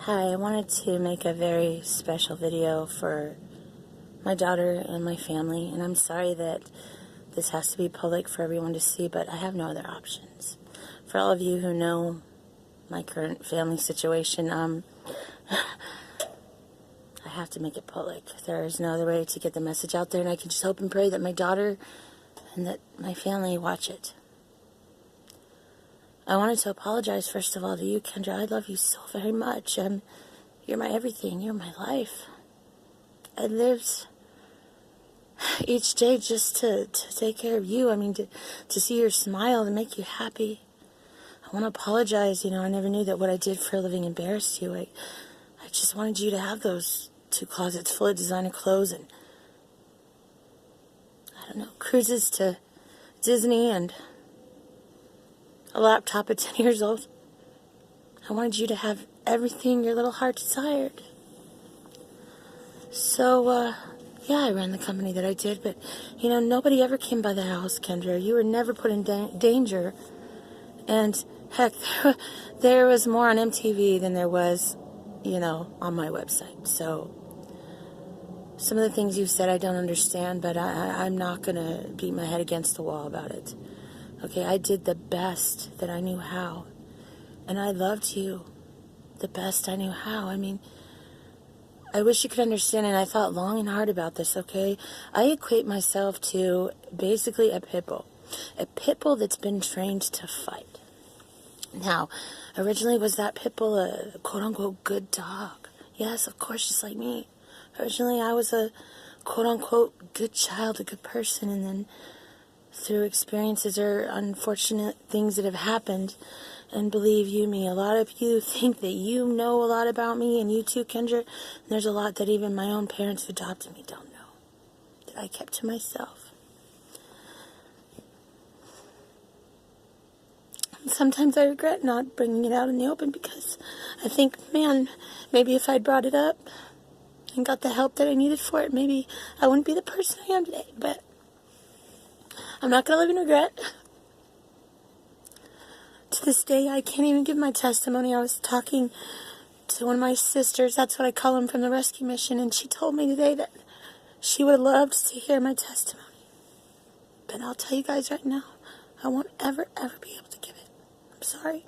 Hi, I wanted to make a very special video for my daughter and my family, and I'm sorry that this has to be public for everyone to see, but I have no other options. For all of you who know my current family situation, I have to make it public. There is no other way to get the message out there, and I can just hope and pray that my daughter and that my family watch it. I wanted to apologize, first of all, to you, Kendra. I love you so very much. You're my everything. You're my life. I lived each day just to take care of you. I mean, to see your smile, to make you happy. I want to apologize. I never knew that what I did for a living embarrassed you. I just wanted you to have those 2 closets full of designer clothes and, I don't know, cruises to Disney and a laptop at 10 years old. I wanted you to have everything your little heart desired. So, yeah, I ran the company that I did, but, nobody ever came by the house, Kendra. You were never put in danger. And, heck, there was more on MTV than there was, on my website. So, some of the things you said I don't understand, but I'm not going to beat my head against the wall about it. Okay, I did the best that I knew how. And I loved you the best I knew how. I mean, I wish you could understand, and I thought long and hard about this, okay? I equate myself to basically a pitbull. A pitbull that's been trained to fight. Now, originally was that pitbull a quote-unquote good dog? Yes, of course, just like me. Originally I was a quote-unquote good child, a good person, and then through experiences or unfortunate things that have happened, and believe you me, a lot of you think that you know a lot about me, and you too, Kendra, and there's a lot that even my own parents who adopted me don't know, that I kept to myself. And sometimes I regret not bringing it out in the open, because I think, man, maybe if I'd brought it up and got the help that I needed for it, maybe I wouldn't be the person I am today, but I'm not going to live in regret. To this day, I can't even give my testimony. I was talking to one of my sisters, that's what I call them, from the rescue mission, and she told me today that she would have loved to hear my testimony. But I'll tell you guys right now, I won't ever be able to give it. I'm sorry.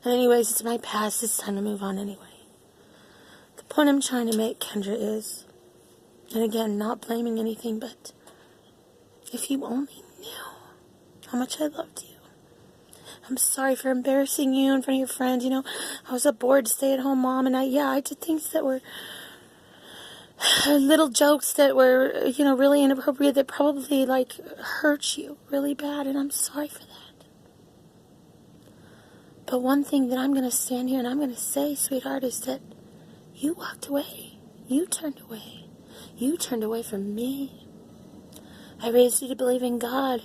And anyways, it's my past. It's time to move on anyway. The point I'm trying to make, Kendra, is, and again, not blaming anything, but if you only knew how much I loved you. I'm sorry for embarrassing you in front of your friends. I was a bored stay-at-home mom, and I did things that were little jokes that were, really inappropriate, that probably, hurt you really bad, and I'm sorry for that. But one thing that I'm going to stand here and I'm going to say, sweetheart, is that you walked away. You turned away. You turned away from me. I raised you to believe in God.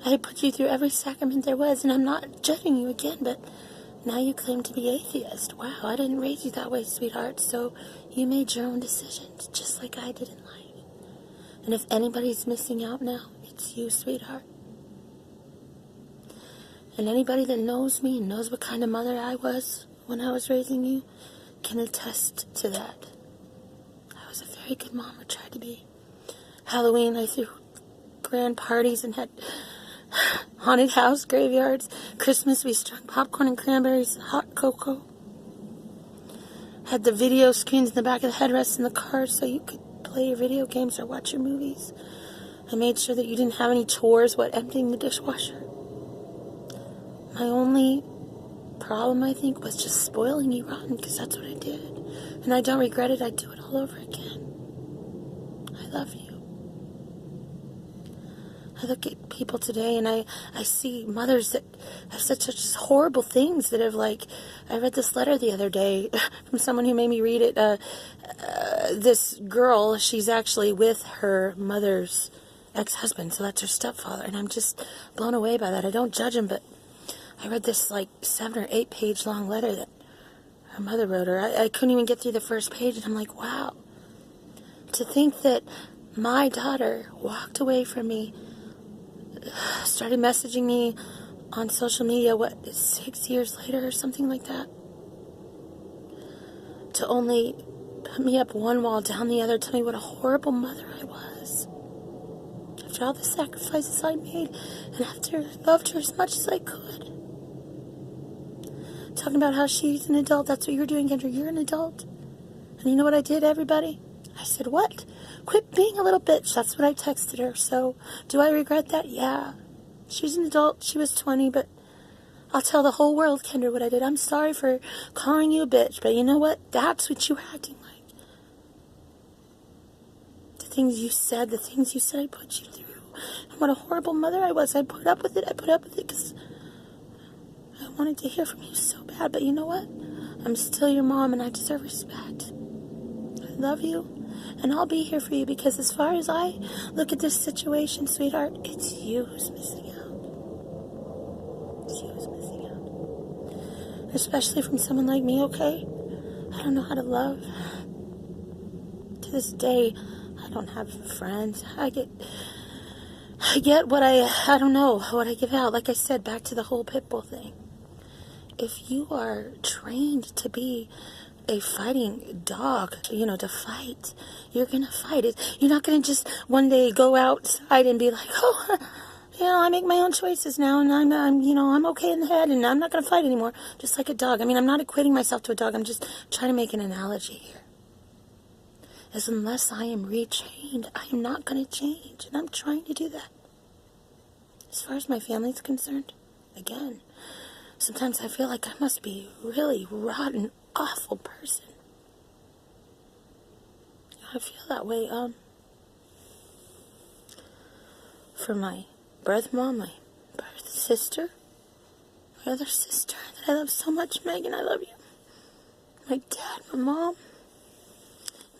I put you through every sacrament there was, and I'm not judging you again, but now you claim to be atheist. Wow, I didn't raise you that way, sweetheart, so you made your own decisions, just like I did in life. And if anybody's missing out now, it's you, sweetheart. And anybody that knows me and knows what kind of mother I was when I was raising you can attest to that. I was a very good mom, or tried to be. Halloween, I threw grand parties and had haunted house graveyards. Christmas, we strung popcorn and cranberries, hot cocoa. Had the video screens in the back of the headrest in the car so you could play your video games or watch your movies. I made sure that you didn't have any chores while emptying the dishwasher. My only problem, I think, was just spoiling you rotten, because that's what I did. And I don't regret it. I'd do it all over again. I love you. I look at people today and I see mothers that have such horrible things that have, I read this letter the other day from someone who made me read it. This girl, she's actually with her mother's ex-husband, so that's her stepfather, and I'm just blown away by that. I don't judge him, but I read this 7 or 8 page long letter that her mother wrote her. I couldn't even get through the first page, and I'm like, wow. To think that my daughter walked away from me, started messaging me on social media, 6 years later or something like that, to only put me up one wall, down the other, tell me what a horrible mother I was. After all the sacrifices I made, and after I loved her as much as I could. Talking about how she's an adult. That's what you're doing, Kendra. You're an adult. And you know what I did, everybody? I said, what? Quit being a little bitch. That's what I texted her. So, do I regret that? Yeah. She's an adult. She was 20, but I'll tell the whole world, Kendra, what I did. I'm sorry for calling you a bitch, but you know what? That's what you were acting like. The things you said I put you through. And what a horrible mother I was. I put up with it because I wanted to hear from you so bad, but you know what? I'm still your mom, and I deserve respect. I love you, and I'll be here for you, because as far as I look at this situation, sweetheart, it's you who's missing out. It's you who's missing out. Especially from someone like me, okay? I don't know how to love. To this day, I don't have friends. I get what I don't know, what I give out. Like I said, back to the whole pitbull thing. If you are trained to be a fighting dog, to fight, you're going to fight. You're not going to just one day go outside and be like, oh, I make my own choices now, and I'm okay in the head, and I'm not going to fight anymore. Just like a dog. I mean, I'm not equating myself to a dog. I'm just trying to make an analogy here. As unless I am retrained, I am not going to change, and I'm trying to do that. As far as my family's concerned, again, sometimes I feel like I must be a really rotten, awful person. I feel that way, for my birth mom, my birth sister, my other sister that I love so much, Megan, I love you. My dad, my mom,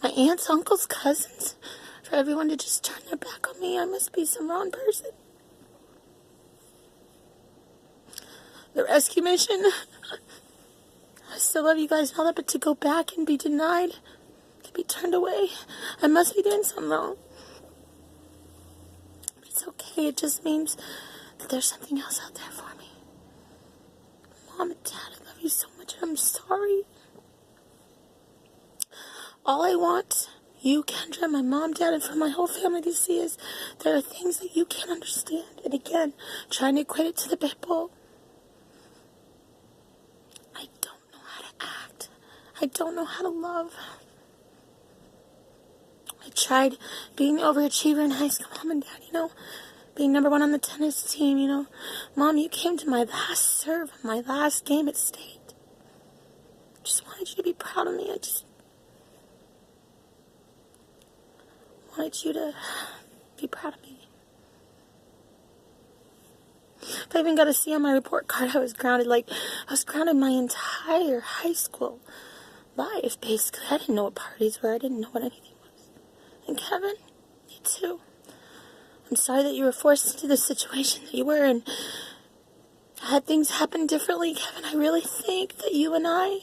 my aunts, uncles, cousins, for everyone to just turn their back on me. I must be some wrong person. The rescue mission, I still love you guys and all that, but to go back and be denied, to be turned away, I must be doing something wrong. But it's okay. It just means that there's something else out there for me. Mom and Dad, I love you so much, and I'm sorry. All I want you, Kendra, my mom, Dad, and for my whole family to see is there are things that you can't understand. And again, trying to equate it to the pitbull. I don't know how to act. I don't know how to love. I tried being an overachiever in high school, Mom and Dad, being number one on the tennis team, Mom, you came to my last serve, my last game at state. Just wanted you to be proud of me. I just wanted you to be proud of me. If I even got a C on my report card, I was grounded. I was grounded my entire high school life, basically. I didn't know what parties were. I didn't know what anything was. And Kevin, you too. I'm sorry that you were forced into the situation that you were, and had things happen differently, Kevin. I really think that you and I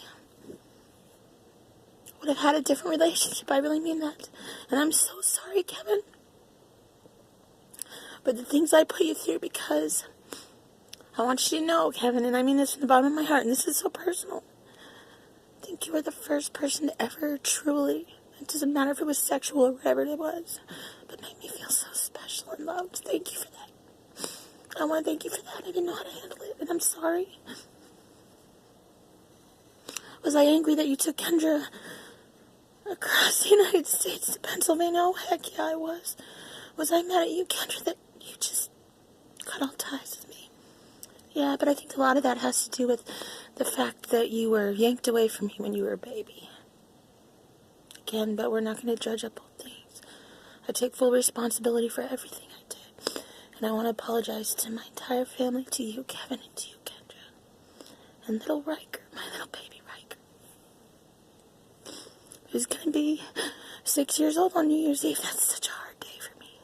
would have had a different relationship. I really mean that. And I'm so sorry, Kevin. But the things I put you through, because I want you to know, Kevin, and I mean this from the bottom of my heart, and this is so personal. I think you were the first person to ever truly, it doesn't matter if it was sexual or whatever it was, but made me feel so special and loved. Thank you for that. I want to thank you for that. I didn't know how to handle it, and I'm sorry. Was I angry that you took Kendra across the United States to Pennsylvania? Oh, heck yeah, I was. Was I mad at you, Kendra, that you just cut all ties with me? Yeah, but I think a lot of that has to do with the fact that you were yanked away from me when you were a baby. Again, but we're not going to judge up all things. I take full responsibility for everything I did. And I want to apologize to my entire family, to you, Kevin, and to you, Kendra. And little Riker, my little baby Riker, who's going to be 6 years old on New Year's Eve. That's such a hard day for me.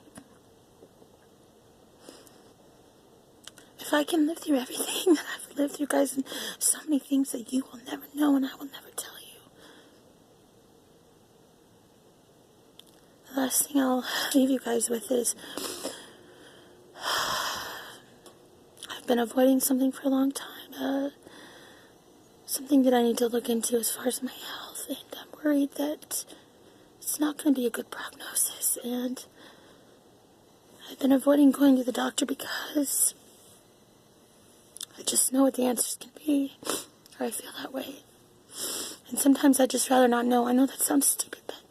If I can live through everything that I've lived through, guys, and so many things that you will never know and I will never tell you. The last thing I'll leave you guys with is, I've been avoiding something for a long time. Something that I need to look into as far as my health, and I'm worried that it's not going to be a good prognosis, and I've been avoiding going to the doctor because I just know what the answer's going to be, or I feel that way. And sometimes I'd just rather not know. I know that sounds stupid, but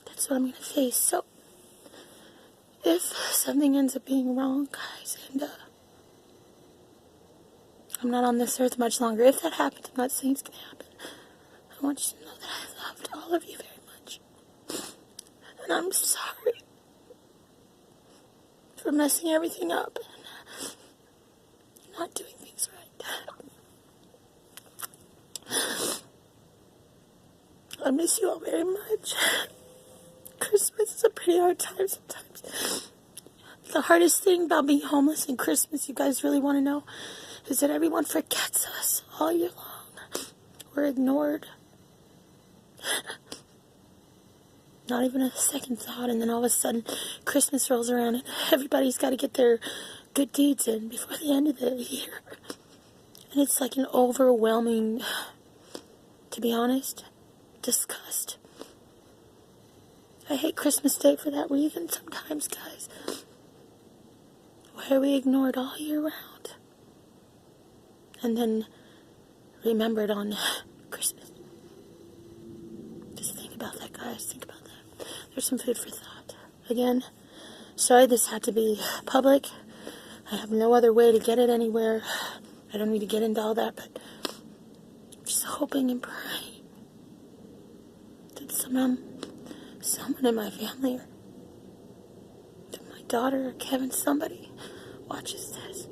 that's what I'm going to face. So, if something ends up being wrong, guys, and I'm not on this earth much longer, if that happens, I'm not saying it's going to happen, I want you to know that I loved all of you very much. And I'm sorry for messing everything up and not doing things right. I miss you all very much. Christmas is a pretty hard time sometimes. The hardest thing about being homeless in Christmas, you guys really want to know, is that everyone forgets us all year long. We're ignored. Not even a second thought, and then all of a sudden Christmas rolls around and everybody's got to get their good deeds in before the end of the year. And it's like an overwhelming, to be honest, disgust. I hate Christmas Day for that reason sometimes, guys. Why are we ignored all year round? And then remembered on Christmas. Just think about that, guys. Think about that. There's some food for thought. Again, sorry this had to be public. I have no other way to get it anywhere. I don't need to get into all that, but I'm just hoping and praying that someone in my family, or that my daughter or Kevin, somebody watches this